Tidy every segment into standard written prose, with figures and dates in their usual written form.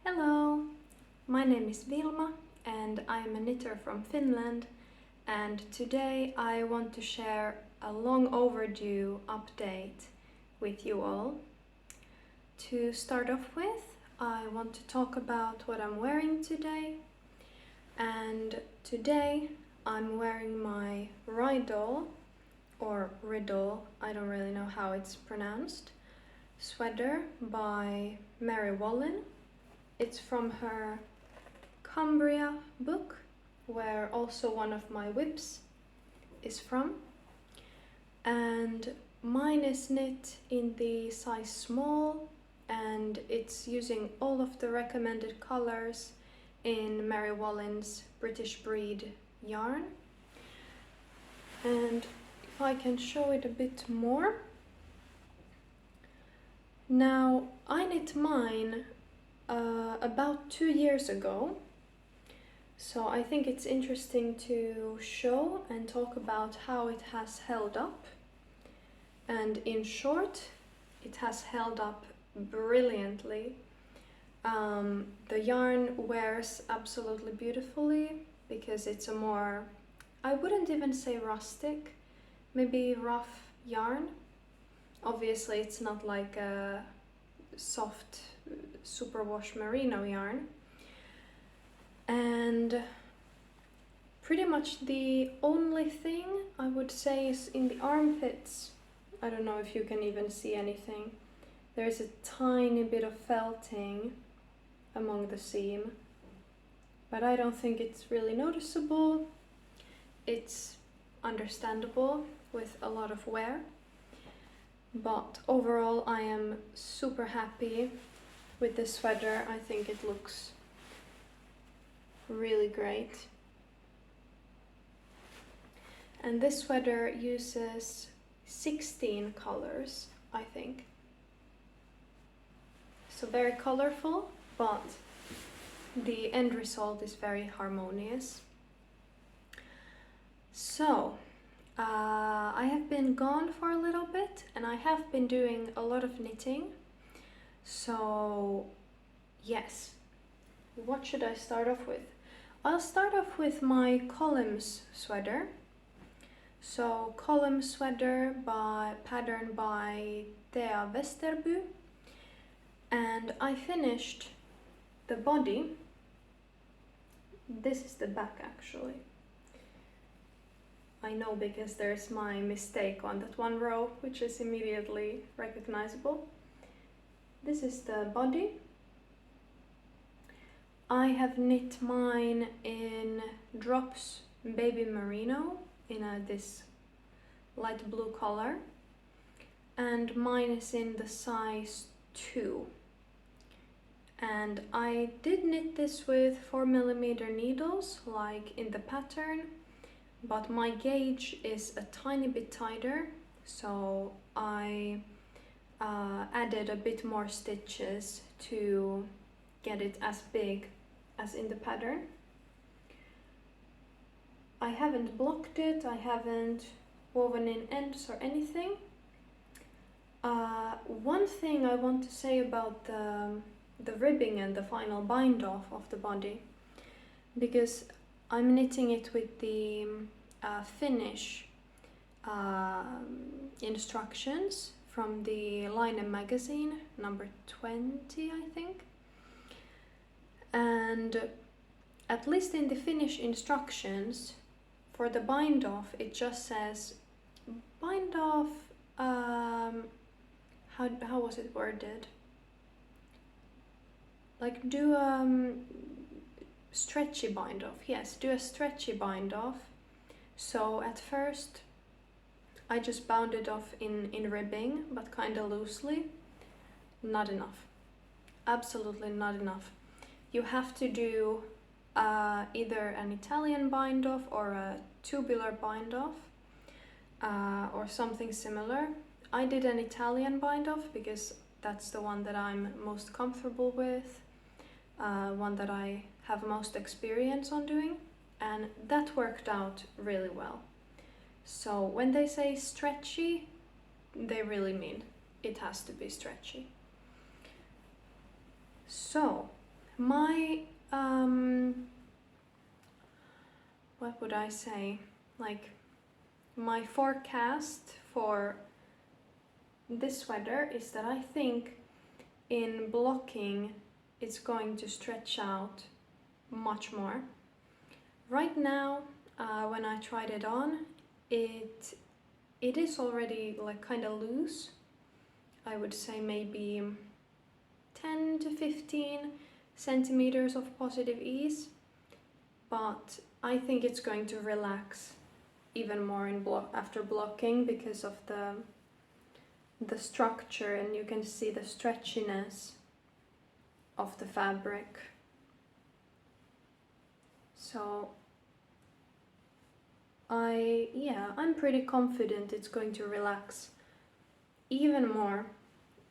Hello, my name is Vilma and I am a knitter from Finland, and today I want to share a long overdue update with you all. To start off with, I want to talk about what I'm wearing today, and today I'm wearing my Riddle, or Riddle, I don't really know how it's pronounced, sweater by Mary Wallen. It's from her Cumbria book, where also one of my whips is from. And mine is knit in the size small, and it's using all of the recommended colors in Mary Wallen's British Breed yarn. And if I can show it a bit more. Now, I knit mine about 2 years ago, so I think it's interesting to show and talk about how it has held up. And in short, it has held up brilliantly. The yarn wears absolutely beautifully because it's a more, I wouldn't even say rustic, maybe rough yarn. Obviously it's not like a soft superwash merino yarn. And pretty much the only thing I would say is in the armpits. I don't know if you can even see anything. There's a tiny bit of felting among the seam, but I don't think it's really noticeable. It's understandable with a lot of wear. But overall I am super happy with this sweater. I think it looks really great. And this sweater uses 16 colors, I think. So very colorful, but the end result is very harmonious. So, I have been gone for a little bit and I have been doing a lot of knitting. So yes, what should I start off with? I'll start off with my columns sweater. So column sweater pattern by Thea Westerby, and I finished the body. This is the back actually. I know because there's my mistake on that one row, which is immediately recognizable. This is the body. I have knit mine in Drops Baby Merino in this light blue color, and mine is in the size 2. And I did knit this with 4mm needles like in the pattern, but my gauge is a tiny bit tighter, so I added a bit more stitches to get it as big as in the pattern. I haven't blocked it, I haven't woven in ends or anything. One thing I want to say about the ribbing and the final bind off of the body, because I'm knitting it with the finish instructions from the Line magazine, number 20 I think. And at least in the finish instructions for the bind off, it just says bind off, how was it worded? Like do stretchy bind off. Yes, do a stretchy bind off. So at first I just bound it off in ribbing, but kind of loosely. Not enough. Absolutely not enough. You have to do either an Italian bind off or a tubular bind off, or something similar. I did an Italian bind off because that's the one that I'm most comfortable with, one that I have most experience on doing, and that worked out really well. So when they say stretchy, they really mean it has to be stretchy. So My, what would I say? Like, my forecast for this sweater is that I think in blocking it's going to stretch out much more. Right now, when I tried it on, it is already like kind of loose. I would say maybe 10 to 15 centimeters of positive ease, but I think it's going to relax even more in after blocking because of the structure, and you can see the stretchiness of the fabric. So I'm pretty confident it's going to relax even more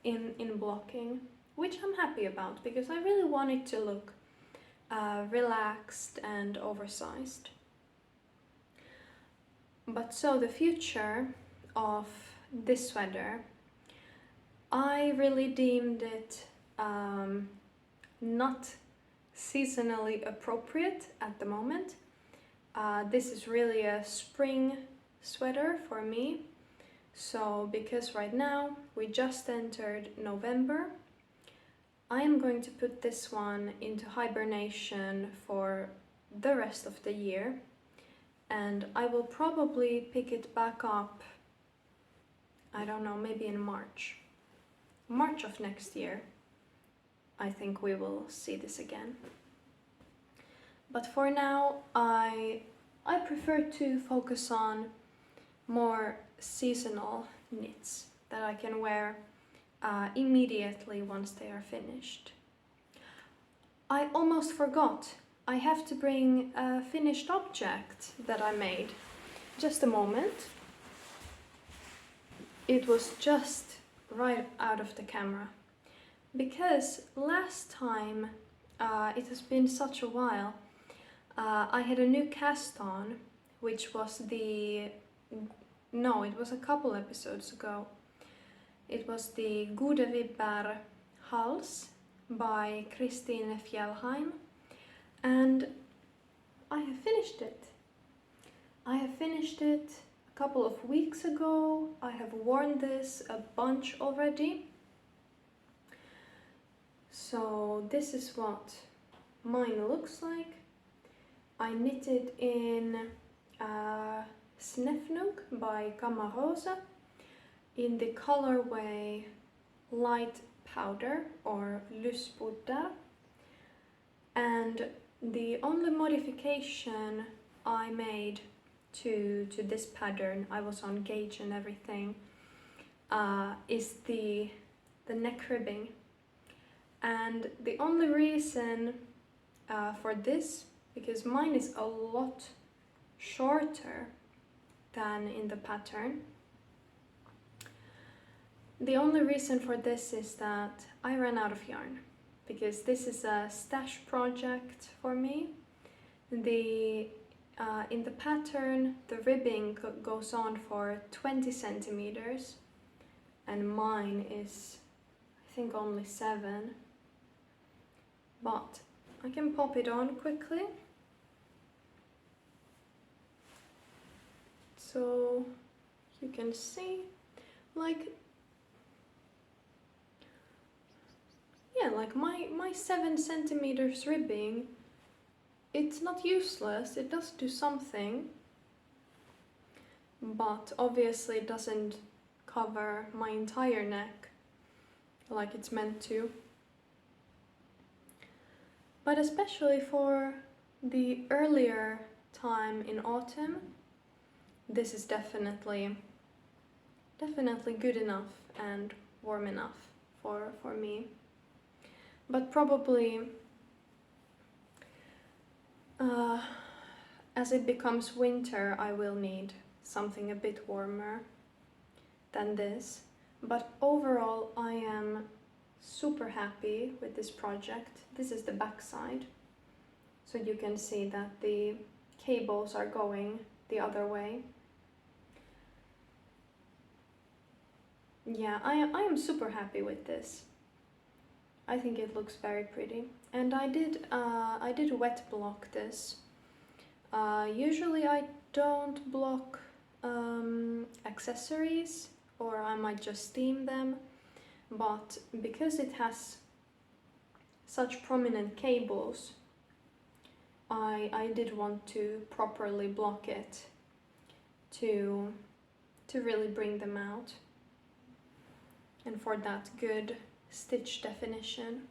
in blocking, which I'm happy about because I really want it to look relaxed and oversized. But so the future of this sweater, I really deemed it not seasonally appropriate at the moment. This is really a spring sweater for me. So because right now we just entered November, I am going to put this one into hibernation for the rest of the year, and I will probably pick it back up, I don't know, maybe in March of next year. I think we will see this again. But for now, I prefer to focus on more seasonal knits that I can wear immediately once they are finished. I almost forgot. I have to bring a finished object that I made. Just a moment. It was just right out of the camera. Because last time, it has been such a while, I had a new cast on, which was it was a couple episodes ago. It was the Gode Vibber Hals by Kristine Fjellheim, and I have finished it. I have finished it a couple of weeks ago. I have worn this a bunch already. So this is what mine looks like. I knitted in Snefnug by Camarosa in the colorway light powder or luspudda, and the only modification I made to this pattern, I was on gauge and everything, is the neck ribbing. And the only reason for this, because mine is a lot shorter than in the pattern, the only reason for this is that I ran out of yarn, because this is a stash project for me. In the pattern, the ribbing goes on for 20 centimeters, and mine is, I think, only 7. But I can pop it on quickly. So you can see, like, yeah, like my 7 centimeters ribbing, it's not useless, it does do something, but obviously it doesn't cover my entire neck like it's meant to. But especially for the earlier time in autumn, this is definitely good enough and warm enough for me. But probably as it becomes winter, I will need something a bit warmer than this. But overall, I am super happy with this project. This is the back side, so you can see that the cables are going the other way. Yeah, I am super happy with this. I think it looks very pretty. And I did wet block this. Usually I don't block accessories, or I might just steam them, but because it has such prominent cables, I did want to properly block it to really bring them out, and for that good stitch definition.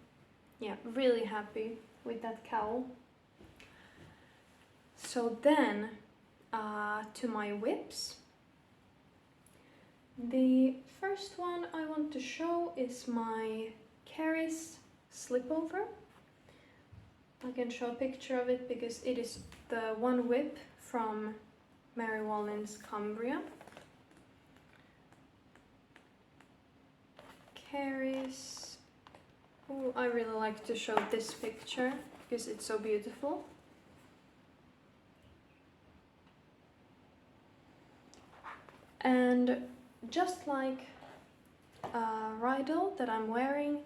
Yeah, really happy with that cowl. So then to my whips. The first one I want to show is my Keris slipover. I can show a picture of it because it is the one whip from Mary Wallin's Cumbria. Keris. Oh, I really like to show this picture because it's so beautiful. And just like Rydell that I'm wearing,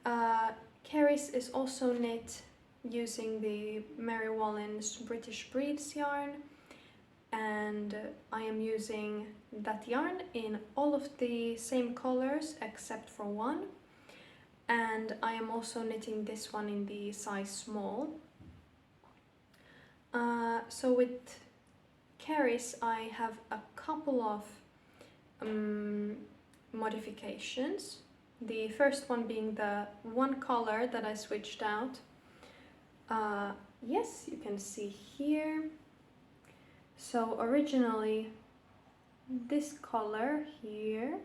Keris is also knit using the Mary Wallin's British Breeds yarn, and I am using that yarn in all of the same colors except for one, and I am also knitting this one in the size small. So with Keris I have a couple of modifications. The first one being the one color that I switched out. Yes, you can see here. So originally this color here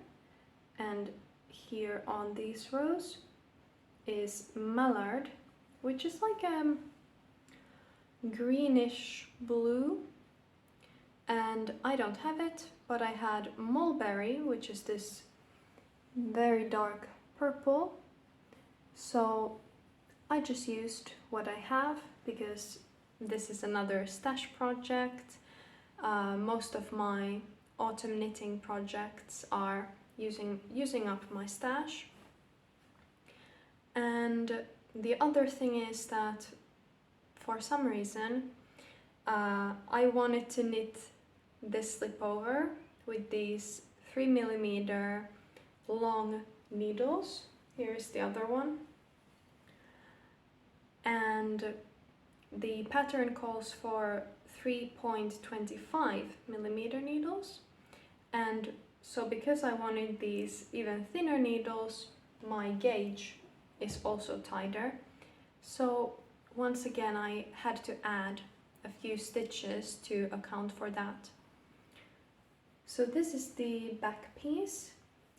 and here on these rows is mallard, which is like a greenish blue, and I don't have it, but I had mulberry, which is this very dark purple, so I just used what I have because this is another stash project. Most of my autumn knitting projects are using up my stash. And the other thing is that for some reason I wanted to knit this slipover with these 3mm long needles. Here's the other one. And the pattern calls for 3.25mm needles, and so because I wanted these even thinner needles, my gauge is also tighter. So once again I had to add a few stitches to account for that. So this is the back piece.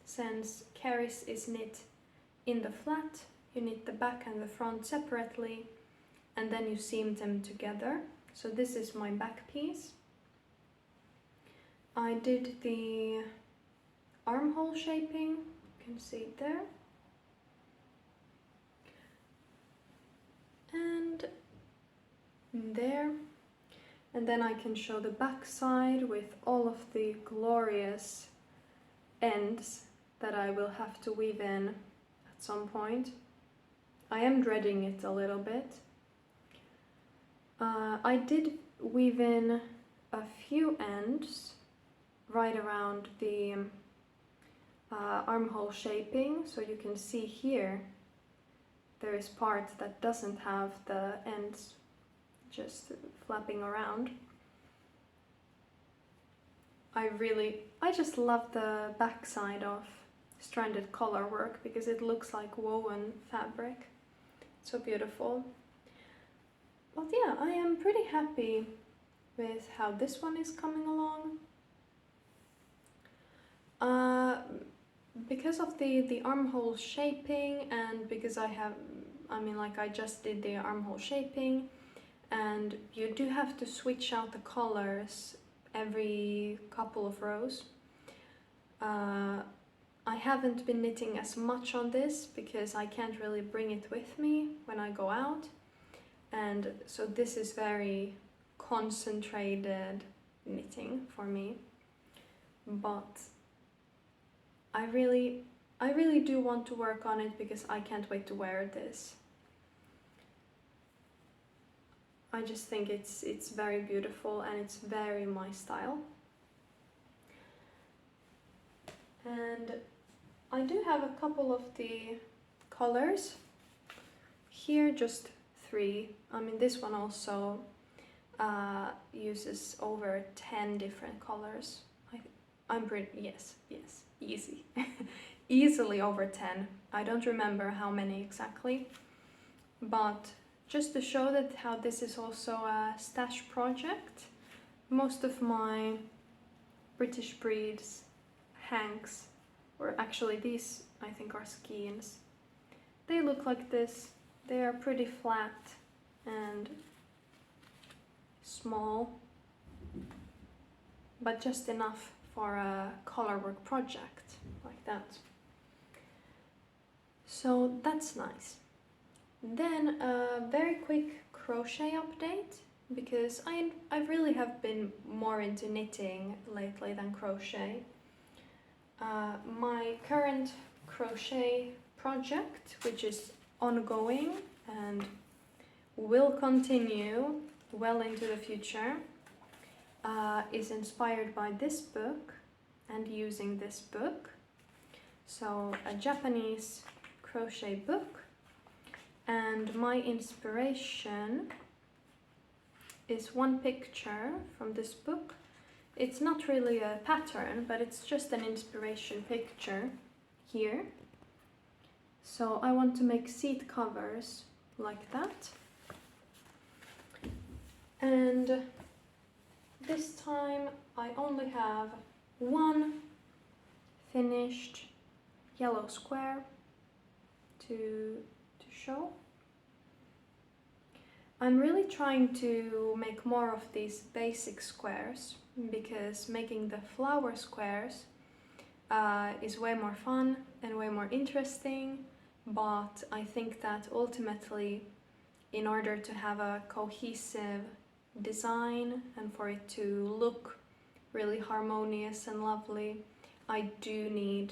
Since Keris is knit in the flat, you knit the back and the front separately, and then you seam them together. So this is my back piece. I did the armhole shaping, you can see it there. And there. And then I can show the back side with all of the glorious ends that I will have to weave in at some point. I am dreading it a little bit. I did weave in a few ends right around the armhole shaping, so you can see here there is part that doesn't have the ends just flapping around. I just love the back side of stranded collar work because it looks like woven fabric. So beautiful. But yeah, I am pretty happy with how this one is coming along. Because of the armhole shaping, and because I just did the armhole shaping, and you do have to switch out the colors every couple of rows. I haven't been knitting as much on this because I can't really bring it with me when I go out, and so this is very concentrated knitting for me. But I I really do want to work on it because I can't wait to wear this. I just think it's very beautiful and it's very my style. And I do have a couple of the colors. Here just 3. I mean, this one also uses over 10 different colors. I'm pretty, yes, easy. Easily over 10. I don't remember how many exactly, but just to show that how this is also a stash project. Most of my British breeds, hanks, or actually these I think are skeins, they look like this. They are pretty flat and small, but just enough for a colorwork project like that. So that's nice. Then a very quick crochet update, because I really have been more into knitting lately than crochet. My current crochet project, which is ongoing and will continue well into the future, is inspired by this book and using this book. So a Japanese crochet book, and my inspiration is one picture from this book. It's not really a pattern, but it's just an inspiration picture here. So I want to make seat covers like that. And this time I only have one finished yellow square to show. I'm really trying to make more of these basic squares, because making the flower squares is way more fun and way more interesting, but I think that ultimately, in order to have a cohesive design and for it to look really harmonious and lovely, I do need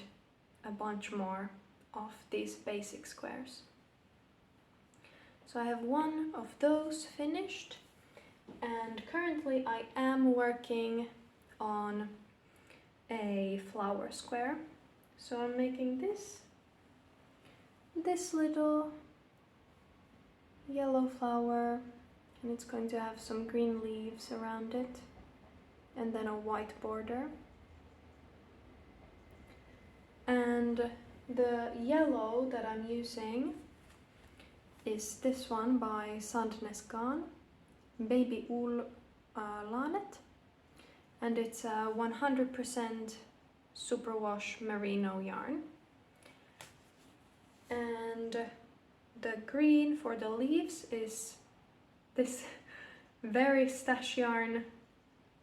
a bunch more of these basic squares. So I have one of those finished, and currently I am working on a flower square. So I'm making this little yellow flower, and it's going to have some green leaves around it and then a white border. And the yellow that I'm using is this one by Sandnes Garn, Baby Wool Lanet, and it's a 100% superwash merino yarn. And the green for the leaves is this very stash yarn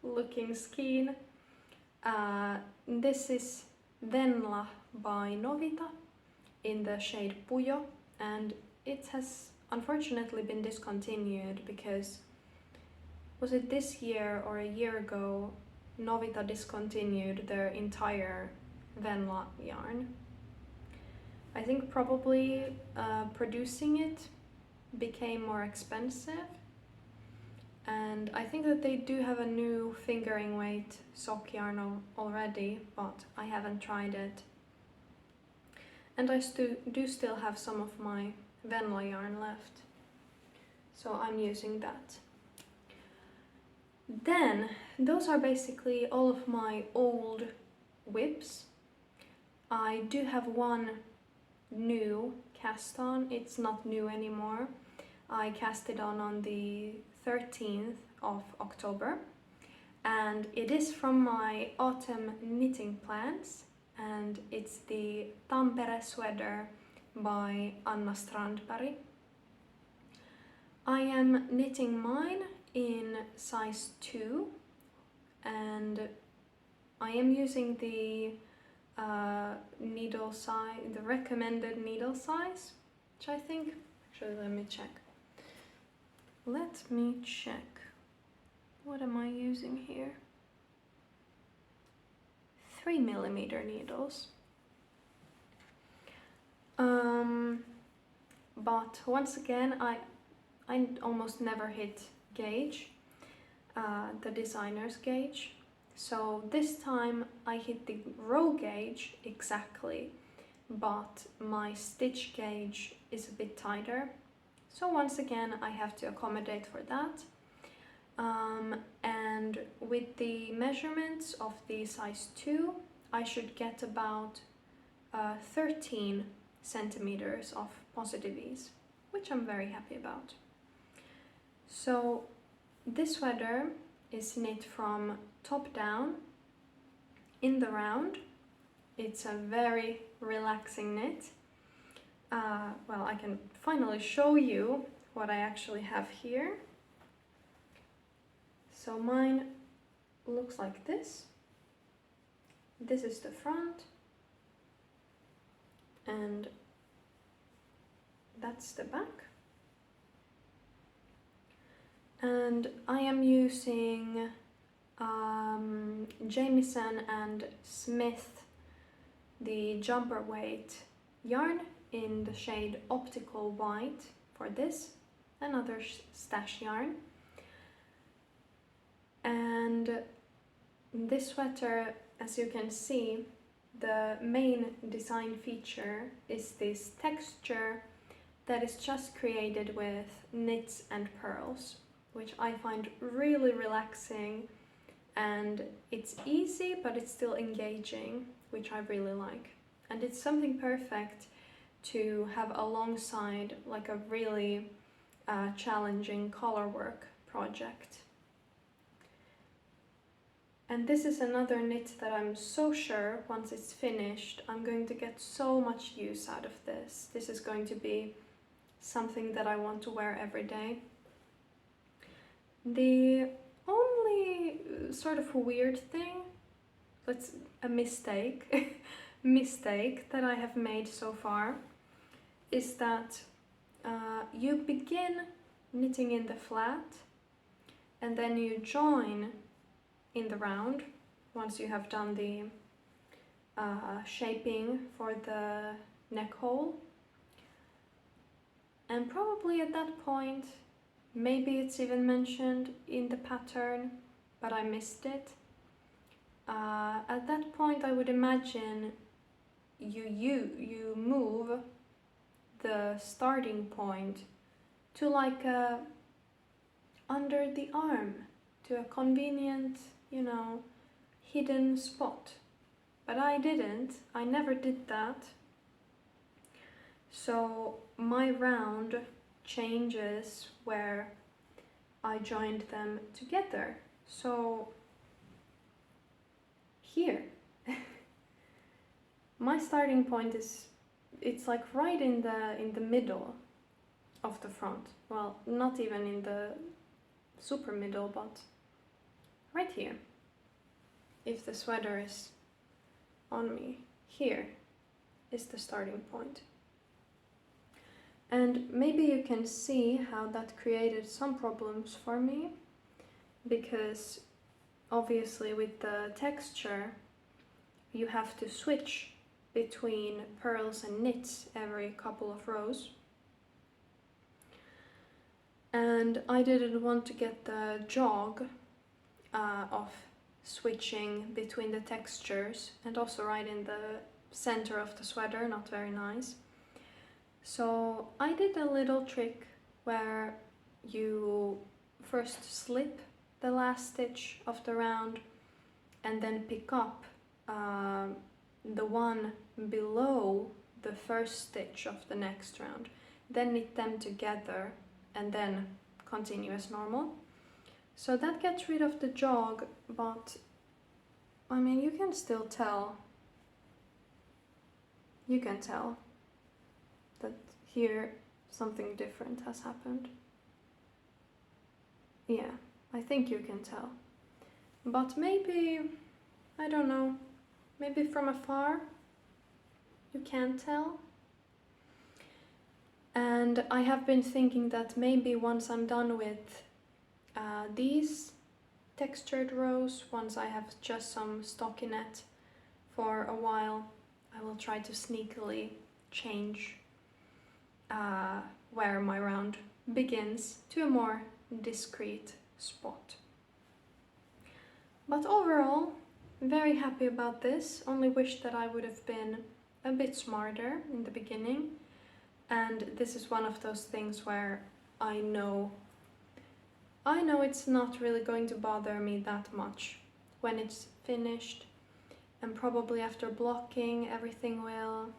looking skein. This is Venla by Novita in the shade Puyo, and it has unfortunately been discontinued because, was it this year or a year ago, Novita discontinued their entire Venla yarn. I think probably producing it became more expensive, and I think that they do have a new fingering weight sock yarn already, but I haven't tried it. And I do still have some of my Venla yarn left, so I'm using that. Then those are basically all of my old whips. I do have one new cast on. It's not new anymore. I cast it on the 13th of October, and it is from my autumn knitting plans, and it's the Tampere sweater by Anna Strandberg. I am knitting mine in size 2, and I am using the needle size, the recommended needle size, which I think, actually let me check. What am I using here? 3mm needles. But once again, I almost never hit gauge, the designer's gauge. So this time I hit the row gauge exactly, but my stitch gauge is a bit tighter. So once again, I have to accommodate for that. And with the measurements of the size 2, I should get about 13 centimeters of positive ease, which I'm very happy about. So this sweater is knit from top down in the round. It's a very relaxing knit. Well, I can finally show you what I actually have here. So mine looks like this. This is the front, and that's the back. And I am using Jamieson and Smith, the jumper weight yarn in the shade Optical White for this, another stash yarn. And this sweater, as you can see, the main design feature is this texture that is just created with knits and pearls, which I find really relaxing, and it's easy but it's still engaging, which I really like. And it's something perfect to have alongside like a really challenging color work project. And this is another knit that I'm so sure once it's finished I'm going to get so much use out of this. This is going to be something that I want to wear every day. The only sort of weird thing, a mistake that I have made so far is that you begin knitting in the flat and then you join in the round once you have done the shaping for the neck hole. And probably at that point, maybe it's even mentioned in the pattern, but I missed it. At that point I would imagine you move the starting point to like under the arm, to a convenient, you know, hidden spot. But I didn't, I never did that. So my round changes where I joined them together. So here, my starting point it's like right in the middle of the front. Well, not even in the super middle, but right here. If the sweater is on me, here is the starting point. And maybe you can see how that created some problems for me, because obviously with the texture you have to switch between pearls and knits every couple of rows. And I didn't want to get the jog of switching between the textures, and also right in the center of the sweater, not very nice. So I did a little trick where you first slip the last stitch of the round and then pick up the one below the first stitch of the next round, then knit them together and then continue as normal. So that gets rid of the jog, but I mean you can still tell, that here something different has happened. Yeah, I think you can tell. But maybe, I don't know, maybe from afar you can't tell. And I have been thinking that maybe once I'm done with these textured rows, once I have just some stockinette for a while, I will try to sneakily change where my round begins to a more discreet spot. But overall, very happy about this. Only wish that I would have been a bit smarter in the beginning. And this is one of those things where I know it's not really going to bother me that much when it's finished, and probably after blocking everything will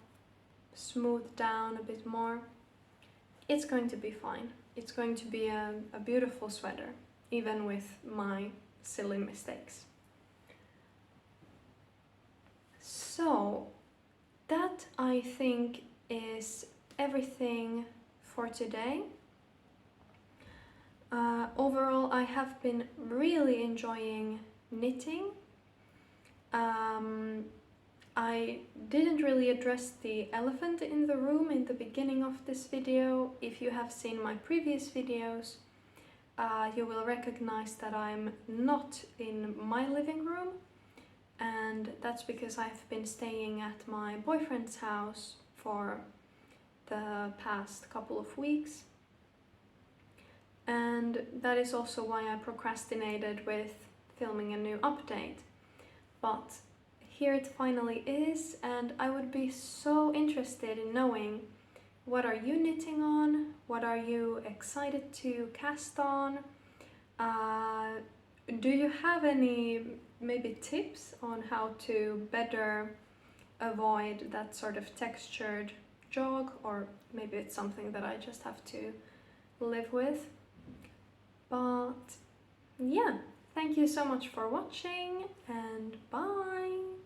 smooth down a bit more. It's going to be fine. It's going to be a beautiful sweater, even with my silly mistakes. So that, I think, is everything for today. Overall, I have been really enjoying knitting. I didn't really address the elephant in the room in the beginning of this video. If you have seen my previous videos, you will recognize that I'm not in my living room, and that's because I've been staying at my boyfriend's house for the past couple of weeks. And that is also why I procrastinated with filming a new update. But here it finally is, and I would be so interested in knowing, what are you knitting on? What are you excited to cast on? Do you have any maybe tips on how to better avoid that sort of textured jog, or maybe it's something that I just have to live with? But yeah, thank you so much for watching, and bye!